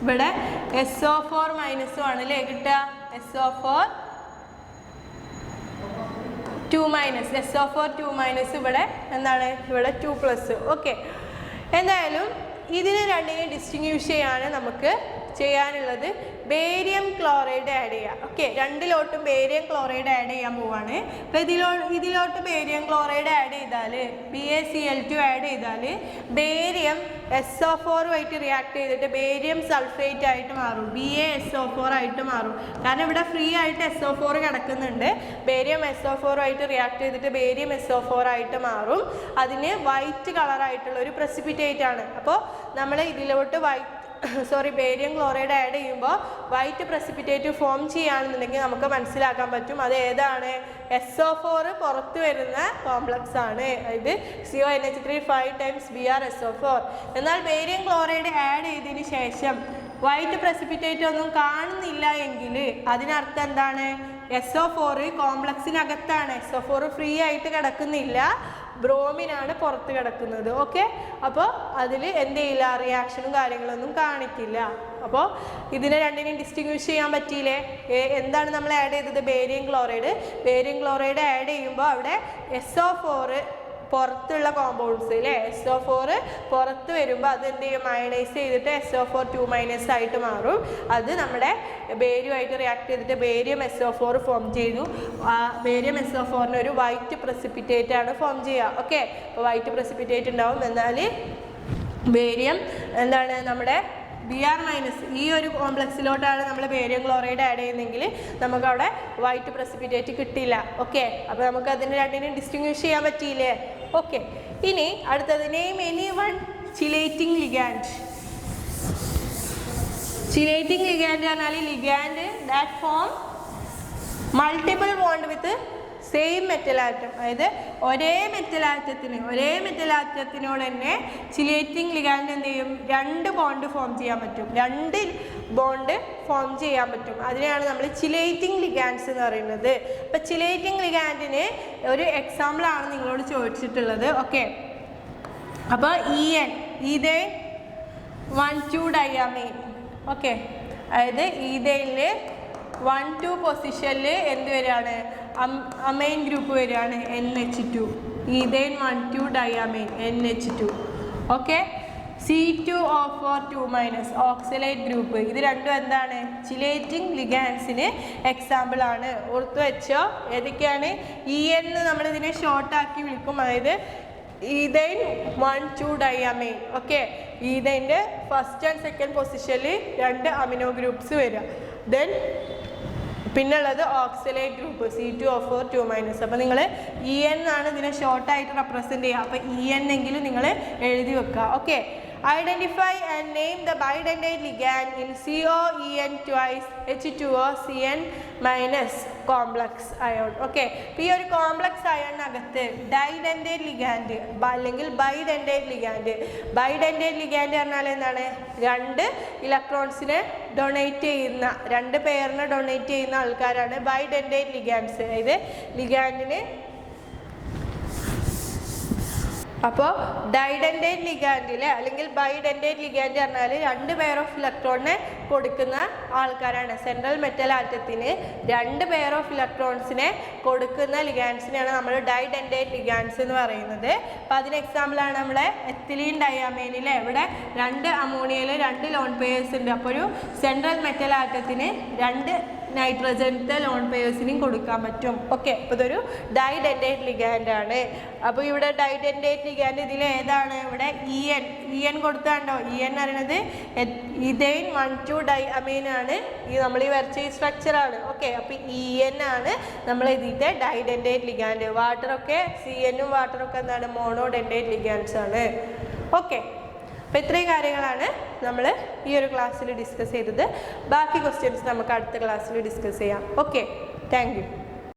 ഇവിടെ SO4 മൈനസും ആണ് അല്ലേ കിട്ടുക. SO4 2 മൈനസ്, SO4 2 മൈനസ്, ഇവിടെ എന്താണ്, ഇവിടെ 2 പ്ലസ്. ഓക്കെ, എന്തായാലും ഇതിന് രണ്ടിനെ ഡിസ്റ്റിങ്വിഷ് ചെയ്യാണ് നമുക്ക് ചെയ്യാനുള്ളത്. ബേരിയം ക്ലോറൈഡ് ആഡ് ചെയ്യുക. ഓക്കെ, രണ്ടിലോട്ടും ബേരിയം ക്ലോറൈഡ് ആഡ് ചെയ്യാൻ പോവാണ്. അപ്പോൾ ഇതിലോട്ട് ബേരിയം ക്ലോറൈഡ് ആഡ് ചെയ്താൽ, BaCl2 ആഡ് ചെയ്താൽ ബേരിയം SO4 ആയിട്ട് റിയാക്ട് ചെയ്തിട്ട് ബേരിയം സൾഫേറ്റ് ആയിട്ട് മാറും, BaSO4 ആയിട്ട് മാറും. കാരണം ഇവിടെ ഫ്രീ ആയിട്ട് SO4 കിടക്കുന്നുണ്ട്. ബേരിയം SO4 ആയിട്ട് റിയാക്ട് ചെയ്തിട്ട് ബേരിയം SO4 ആയിട്ട് മാറും. അതിന് വൈറ്റ് കളറായിട്ടുള്ള ഒരു പ്രസിപ്പിറ്റേറ്റ് ആണ്. അപ്പോൾ നമ്മൾ ഇതിലോട്ട് ബേരിയം ക്ലോറൈഡ് ആഡ് ചെയ്യുമ്പോൾ വൈറ്റ് പ്രസിപ്പിറ്റേറ്റ് ഫോം ചെയ്യുകയാണെന്നുണ്ടെങ്കിൽ നമുക്ക് മനസ്സിലാക്കാൻ പറ്റും അത് ഏതാണ്. SO4 പുറത്ത് വരുന്ന കോംപ്ലക്സ് ആണ്. ഇത് CONH3 5 times BrSO4. എന്നാൽ ബേരിയം ക്ലോറൈഡ് ആഡ് ചെയ്തതിന് ശേഷം വൈറ്റ് പ്രസിപ്പിറ്റേറ്റ് ഒന്നും കാണുന്നില്ല എങ്കിൽ അതിനർത്ഥം എന്താണ്? SO4 കോംപ്ലക്സിനകത്താണ്. SO4 ഫ്രീ ആയിട്ട് കിടക്കുന്നില്ല, ബ്രോമിനാണ് പുറത്ത് കിടക്കുന്നത്. ഓക്കെ, അപ്പോൾ അതിൽ എന്ത് ചെയ്യില്ല, റിയാക്ഷനും കാര്യങ്ങളൊന്നും കാണിക്കില്ല. അപ്പോൾ ഇതിനെ രണ്ടിനെയും ഡിസ്റ്റിങ്വിഷ് ചെയ്യാൻ പറ്റിയില്ലേ. എന്താണ് നമ്മൾ ആഡ് ചെയ്തത്? Barium chloride. Barium chloride add ചെയ്യുമ്പോൾ അവിടെ SO4 പുറത്തുള്ള കോമ്പൗണ്ട്സ് അല്ലേ, SO4 പുറത്ത് വരുമ്പോൾ അത് എന്ത് ചെയ്യും, അയണൈസ് ചെയ്തിട്ട് SO4 2 മൈനസ് ആയിട്ട് മാറും. അത് നമ്മുടെ ബേരിയമായിട്ട് റിയാക്ട് ചെയ്തിട്ട് ബേരിയം SO4 ഫോം ചെയ്തു. ബേരിയം SO4 ഒരു വൈറ്റ് പ്രസിപ്പിറ്റേറ്റ് ആണ് ഫോം ചെയ്യുക. ഓക്കെ, അപ്പോൾ വൈറ്റ് പ്രസിപ്പിറ്റേറ്റ് ഉണ്ടാവും. എന്നാൽ ബേരിയം എന്താണ്, നമ്മുടെ Br മൈനസ് ഈ ഒരു കോംപ്ലക്സിലോട്ടാണ് നമ്മൾ ബേരിയം ക്ലോറൈഡ് ആഡ് ചെയ്യുന്നതെങ്കിൽ നമുക്കവിടെ വൈറ്റ് പ്രസിപ്പിറ്റേറ്റ് കിട്ടില്ല. ഓക്കെ, അപ്പോൾ നമുക്ക് അതിന് രണ്ടിനെയും ഡിസ്റ്റിങ്വിഷ് ചെയ്യാൻ പറ്റിയില്ലേ. ഓക്കെ, ഇനി അടുത്തത് name any one chelating ligand. Chelating ligand പറഞ്ഞാൽ ligand that form multiple bond with same metal atom. അതായത് ഒരേ മെറ്റൽ ആറ്റത്തിനോട് തന്നെ ചിലേറ്റിംഗ് ലിഗാൻഡ് എന്ത് ചെയ്യും, 2 ബോണ്ട് ഫോം ചെയ്യാൻ പറ്റും. 2 ബോണ്ട് ഫോം ചെയ്യാൻ പറ്റും. അതിനെയാണ് നമ്മൾ ചിലേറ്റിംഗ് ലിഗാൻഡ്സ് എന്ന് പറയുന്നത്. അപ്പോൾ ചിലേറ്റിംഗ് ലിഗാൻഡിന് ഒരു എക്സാമ്പിളാണ് നിങ്ങളോട് ചോദിച്ചിട്ടുള്ളത്. ഓക്കെ, അപ്പോൾ ഈതേൻ 1,2 ഡയാമൈൻ. ഓക്കെ, അതായത് ഈതേനിൽ 1,2 പൊസിഷനിൽ എന്ത് വരികയാണ്, അമൈൻ ഗ്രൂപ്പ് വരികയാണ്, NH2. Ethane 1,2 ഡയാമൈൻ, NH2. Okay, C2O4 2 minus oxalate group. ഇത് രണ്ടും എന്താണ്, ചിലേറ്റിംഗ് ലിഗാൻഡ്സിന് എക്സാമ്പിൾ ആണ്. ഓർത്ത് വെച്ചോ ഏതൊക്കെയാണ്. EN നമ്മളിതിനെ ഷോർട്ടാക്കി വിളിക്കും. അതായത് ഈതൈൻ 1,2 ഡയാമൈൻ. ഓക്കെ, ഈതൈൻ്റെ ഫസ്റ്റ് ആൻഡ് സെക്കൻഡ് പൊസിഷനിൽ 2 അമിനോ ഗ്രൂപ്പ്സ് വരിക. ദെൻ പിന്നുള്ളത് ഓക്സലേറ്റ് ഗ്രൂപ്പ് C2O4 2 മൈനസ്. അപ്പോൾ നിങ്ങൾ EN ആണ് ഇതിനെ ഷോർട്ടായിട്ട് റെപ്രസെൻറ്റ് ചെയ്യുക. അപ്പോൾ EN എങ്കിലും നിങ്ങൾ എഴുതി വെക്കുക. Okay, identify and name the bidentate ligand in COEN twice H2O CN minus complex ion. Okay, അപ്പോൾ ഈ ഒരു കോംപ്ലക്സ് അയോണിനകത്ത് ഡൈഡെൻഡേറ്റ് ലിഗാൻഡ് അല്ലെങ്കിൽ ബൈഡെൻഡേറ്റ് ലിഗാൻഡ്. ബൈഡെൻഡേറ്റ് ലിഗാൻഡ് പറഞ്ഞാൽ എന്താണ്? രണ്ട് ഇലക്ട്രോൺസിനെ ഡൊണേറ്റ് ചെയ്യുന്ന, രണ്ട് പെയറിനെ ഡൊണേറ്റ് ചെയ്യുന്ന ആൾക്കാരാണ് ബൈഡെൻഡേറ്റ് ലിഗാൻഡ്സ്. അതായത് ലിഗാൻഡിന് അപ്പോൾ ഡൈഡെൻഡേറ്റ് ലിഗാൻഡിൽ അല്ലെങ്കിൽ ബൈഡെൻഡേറ്റ് ലിഗാൻഡ് പറഞ്ഞാൽ രണ്ട് പെയർ ഓഫ് ഇലക്ട്രോണിനെ കൊടുക്കുന്ന ആൾക്കാരാണ്. സെൻട്രൽ മെറ്റൽ ആറ്റത്തിന് രണ്ട് പെയർ ഓഫ് ഇലക്ട്രോൺസിനെ കൊടുക്കുന്ന ലിഗാൻഡ്സിനെയാണ് നമ്മൾ ഡൈഡെൻഡേറ്റ് ലിഗാൻഡ്സ് എന്ന് പറയുന്നത്. അപ്പോൾ അതിന് എക്സാമ്പിളാണ് നമ്മളെ എത്തിലീൻ ഡയാമൈനിൽ. ഇവിടെ രണ്ട് അമോണിയയിൽ രണ്ട് ലോൺ പെയേഴ്സ് ഉണ്ട്. അപ്പോൾ ഒരു സെൻട്രൽ മെറ്റൽ ആറ്റത്തിന് രണ്ട് നൈട്രജനത്തെ ലോൺ പെയേഴ്സിനും കൊടുക്കാൻ പറ്റും. ഓക്കെ, അപ്പോൾ ഇതൊരു ഡൈഡെൻഡേറ്റ് ലിഗാൻഡ് ആണ്. അപ്പോൾ ഇവിടെ ഡൈഡെൻഡേറ്റ് ലിഗാൻഡ് ഇതിൽ ഏതാണ്? ഇവിടെ EN കൊടുത്താണ്ടോ? EN പറയുന്നത് ഇഥൈൻ 1,2 ഡൈഅമീൻ ആണ്. ഈ നമ്മൾ ഈ വരച്ച ഈ സ്ട്രക്ചറാണ്. ഓക്കെ, അപ്പോൾ EN ആണ് നമ്മൾ ഇതിൻ്റെ ഡൈഡെൻഡേറ്റ് ലിഗാൻഡ്. വാട്ടറൊക്കെ CNഉം വാട്ടറൊക്കെ എന്താണ്? മോണോഡെൻഡേറ്റ് ലിഗാൻഡ്സ് ആണ്. ഓക്കെ, അപ്പോൾ ഇത്രയും കാര്യങ്ങളാണ് നമ്മൾ ഈ ഒരു ക്ലാസ്സിൽ ഡിസ്കസ് ചെയ്തത്. ബാക്കി ക്വസ്റ്റ്യൻസ് നമുക്ക് അടുത്ത ക്ലാസ്സിൽ ഡിസ്കസ് ചെയ്യാം. Okay, thank you.